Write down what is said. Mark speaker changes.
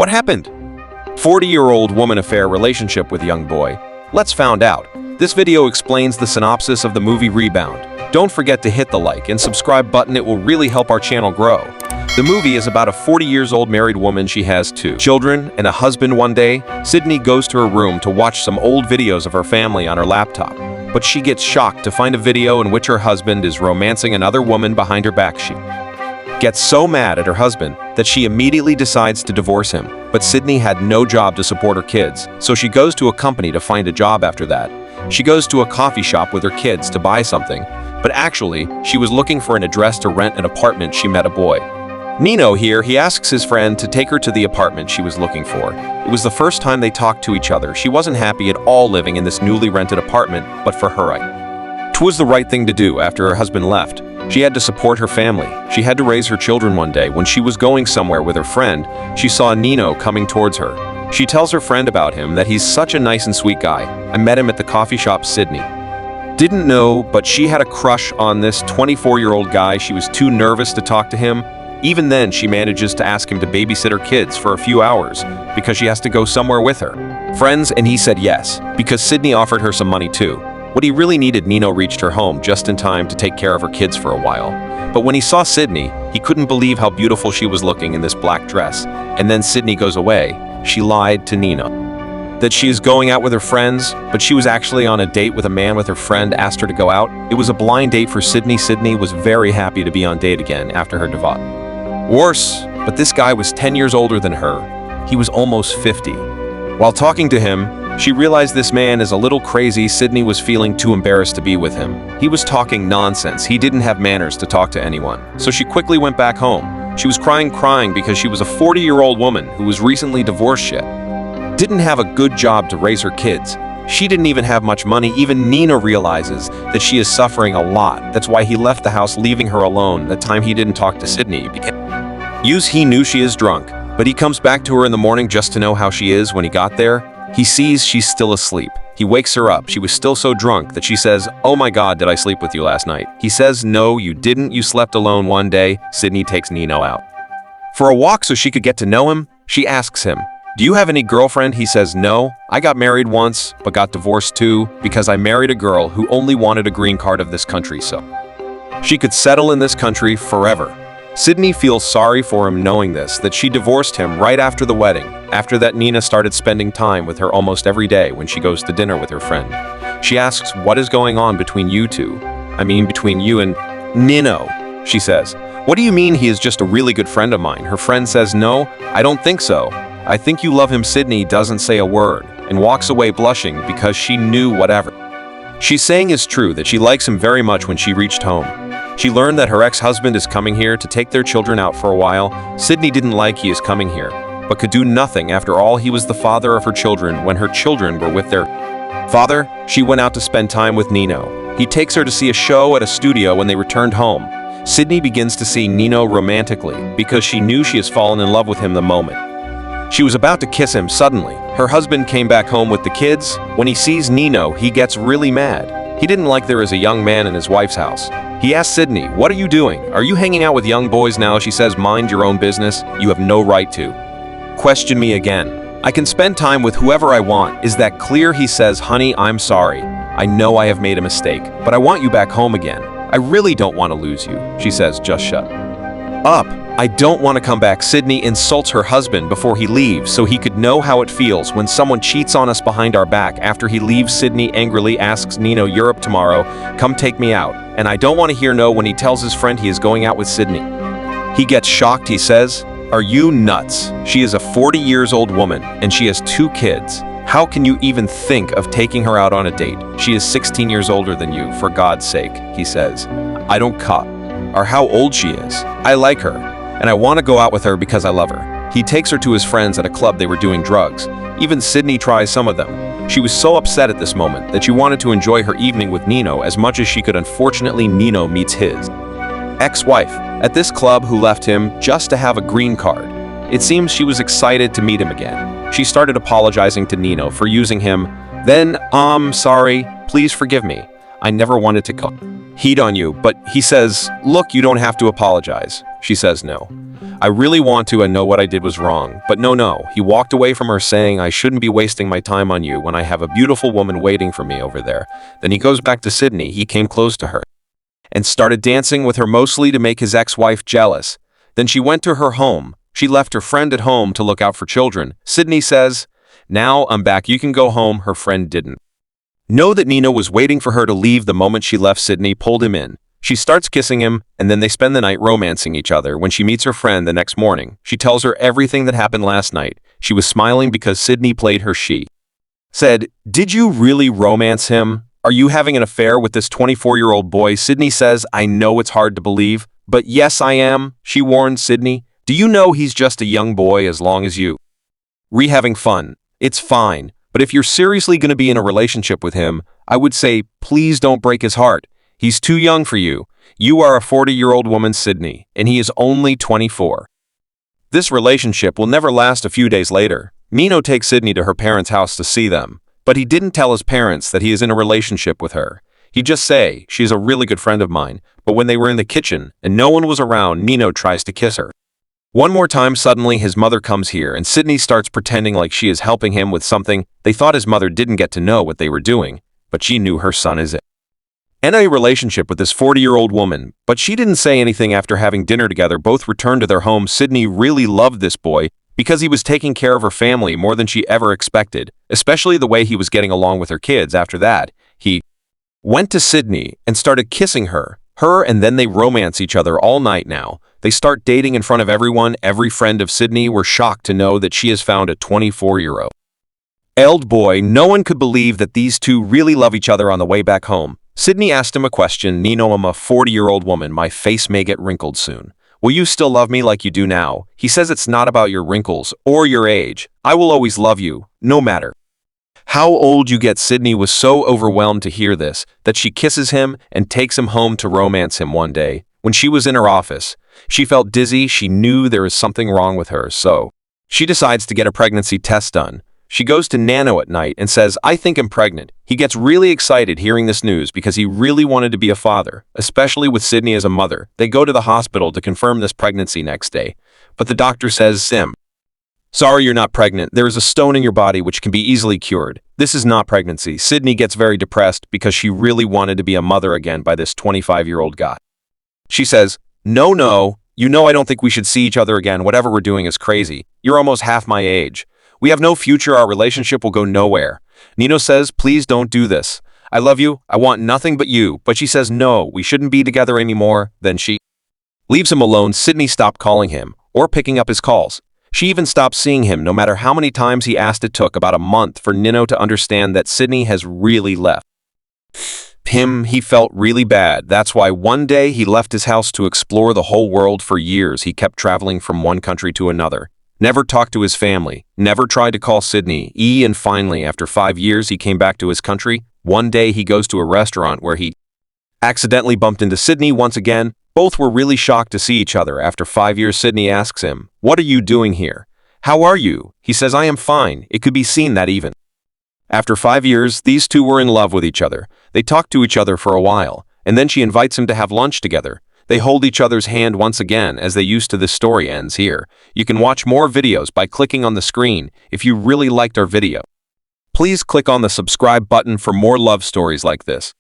Speaker 1: What happened? 40-year-old woman affair relationship with young boy. Let's find out. This video explains the synopsis of the movie Rebound. Don't forget to hit the like and subscribe button. It will really help our channel grow. The movie is about a 40-year-old married woman. She has 2 children and a husband. One day, Sydney goes to her room to watch some old videos of her family on her laptop. But she gets shocked to find a video in which her husband is romancing another woman behind her back. She gets so mad at her husband that she immediately decides to divorce him. But Sydney had no job to support her kids, so she goes to a company to find a job after that. She goes to a coffee shop with her kids to buy something, but actually, she was looking for an address to rent an apartment. She met a boy. Nino here, he asks his friend to take her to the apartment she was looking for. It was the first time they talked to each other. She wasn't happy at all living in this newly rented apartment, but for her, it was the right thing to do. After her husband left, she had to support her family. She had to raise her children. One day, when she was going somewhere with her friend, she saw Nino coming towards her. She tells her friend about him, that he's such a nice and sweet guy. I met him at the coffee shop. Sydney didn't know, but she had a crush on this 24-year-old guy. She was too nervous to talk to him. Even then, she manages to ask him to babysit her kids for a few hours because she has to go somewhere with her friends, and he said yes, because Sydney offered her some money too. What he really needed. Nino reached her home just in time to take care of her kids for a while. But when he saw Sydney, he couldn't believe how beautiful she was looking in this black dress. And then Sydney goes away. She lied to Nino that she is going out with her friends, but she was actually on a date with a man. With her friend asked her to go out. It was a blind date for Sydney. Sydney was very happy to be on date again after her divorce. Worse, but this guy was 10 years older than her. He was almost 50. While talking to him, she realized this man is a little crazy. Sydney was feeling too embarrassed to be with him. He was talking nonsense. He didn't have manners to talk to anyone. So she quickly went back home. She was crying because she was a 40-year-old woman who was recently divorced yet. Didn't have a good job to raise her kids. She didn't even have much money. Even Nino realizes that she is suffering a lot. That's why he left the house, leaving her alone. The time he didn't talk to Sydney because he knew she is drunk. But he comes back to her in the morning just to know how she is. When he got there, he sees she's still asleep. He wakes her up. She was still so drunk that she says, "Oh my God, did I sleep with you last night?" He says, "No, you didn't. You slept alone." One day, Sydney takes Nino out for a walk so she could get to know him. She asks him, "Do you have any girlfriend?" He says, "No, I got married once, but got divorced too, because I married a girl who only wanted a green card of this country so she could settle in this country forever." Sydney feels sorry for him knowing this, that she divorced him right after the wedding. After that, Nina started spending time with her almost every day when she goes to dinner with her friend. She asks, "What is going on between you two? I mean, between you and Nino?" She says, "What do you mean? He is just a really good friend of mine." Her friend says, "No, I don't think so. I think you love him." Sydney doesn't say a word and walks away blushing because she knew whatever she's saying is true, that she likes him very much. When she reached home, she learned that her ex-husband is coming here to take their children out for a while. Sydney didn't like he is coming here, but could do nothing. After all, he was the father of her children when her children were with their father. She went out to spend time with Nino. He takes her to see a show at a studio. When they returned home, Sydney begins to see Nino romantically because she knew she has fallen in love with him the moment she was about to kiss him. Suddenly, her husband came back home with the kids. When he sees Nino, he gets really mad. He didn't like there is a young man in his wife's house. He asks Sydney, "What are you doing? Are you hanging out with young boys now?" She says, "Mind your own business. You have no right to question me again. I can spend time with whoever I want. Is that clear?" He says, "Honey, I'm sorry. I know I have made a mistake, but I want you back home again. I really don't want to lose you." She says, "Just shut up. I don't want to come back." Sydney insults her husband before he leaves so he could know how it feels when someone cheats on us behind our back. After he leaves, Sydney angrily asks Nino, "Europe tomorrow, come take me out." And I don't want to hear no when he tells his friend he is going out with Sydney. He gets shocked. He says, "Are you nuts? She is a 40-year-old woman and she has 2 kids. How can you even think of taking her out on a date? She is 16 years older than you, for God's sake." He says, "I don't care or how old she is. I like her, and I want to go out with her because I love her." He takes her to his friends at a club. They were doing drugs. Even Sydney tries some of them. She was so upset at this moment that she wanted to enjoy her evening with Nino as much as she could. Unfortunately, Nino meets his ex-wife at this club, who left him just to have a green card. It seems she was excited to meet him again. She started apologizing to Nino for using him. Then, sorry, please forgive me. I never wanted to heat on you." But he says, "Look, you don't have to apologize." She says, "No. I really want to and know what I did was wrong, but no. He walked away from her saying I shouldn't be wasting my time on you when I have a beautiful woman waiting for me over there. Then he goes back to Sydney. He came close to her and started dancing with her mostly to make his ex-wife jealous. Then she went to her home. She left her friend at home to look out for children. Sydney says, "Now I'm back. You can go home." Her friend didn't know that Nino was waiting for her to leave. The moment she left, Sydney pulled him in. She starts kissing him, and then they spend the night romancing each other. When she meets her friend the next morning, she tells her everything that happened last night. She was smiling because Sydney played her. She said, "Did you really romance him? Are you having an affair with this 24-year-old boy?" Sydney says, "I know it's hard to believe, but yes, I am." She warned Sydney, "Do you know he's just a young boy? As long as you having fun, it's fine. But if you're seriously going to be in a relationship with him, I would say, please don't break his heart. He's too young for you. You are a 40-year-old woman, Sydney, and he is only 24. This relationship will never last." A few days later, Nino takes Sydney to her parents' house to see them, but he didn't tell his parents that he is in a relationship with her. He just say, "She's a really good friend of mine." But when they were in the kitchen and no one was around, Nino tries to kiss her one more time. Suddenly, his mother comes here and Sydney starts pretending like she is helping him with something. They thought his mother didn't get to know what they were doing, but she knew her son is in a relationship with this 40-year-old woman, but she didn't say anything. After having dinner together, both returned to their home. Sydney really loved this boy because he was taking care of her family more than she ever expected, especially the way he was getting along with her kids. After that, he went to Sydney and started kissing her, and then they romance each other all night. Now, they start dating in front of everyone. Every friend of Sydney were shocked to know that she has found a 24-year-old boy. No one could believe that these two really love each other. On the way back home, Sydney asked him a question. "Nino, I'm a 40-year-old woman. My face may get wrinkled soon. Will you still love me like you do now?" He says, "It's not about your wrinkles or your age. I will always love you, no matter how old you get." Sydney was so overwhelmed to hear this that she kisses him and takes him home to romance him. One day, when she was in her office, she felt dizzy. She knew there was something wrong with her, so she decides to get a pregnancy test done. She goes to Nano at night and says, "I think I'm pregnant." He gets really excited hearing this news because he really wanted to be a father, especially with Sydney as a mother. They go to the hospital to confirm this pregnancy next day, but the doctor says, "Sorry, you're not pregnant. There is a stone in your body which can be easily cured. This is not pregnancy." Sydney gets very depressed because she really wanted to be a mother again by this 25-year-old guy. She says, No, you know I don't think we should see each other again. Whatever we're doing is crazy. You're almost half my age. We have no future. Our relationship will go nowhere." Nino says, "Please don't do this. I love you. I want nothing but you." But she says, "No, we shouldn't be together anymore." Then she leaves him alone. Sydney stopped calling him or picking up his calls. She even stopped seeing him no matter how many times he asked. It took about a month for Nino to understand that Sydney has really left him. He felt really bad. That's why one day he left his house to explore the whole world. For years, he kept traveling from one country to another. Never talked to his family, never tried to call Sydney, and finally, after 5 years, he came back to his country. One day, he goes to a restaurant where he accidentally bumped into Sydney once again. Both were really shocked to see each other. After 5 years, Sydney asks him, "What are you doing here? How are you?" He says, "I am fine." It could be seen that even after 5 years, these two were in love with each other. They talked to each other for a while, and then she invites him to have lunch together. They hold each other's hand once again as they used to. This story ends here. You can watch more videos by clicking on the screen. If you really liked our video, please click on the subscribe button for more love stories like this.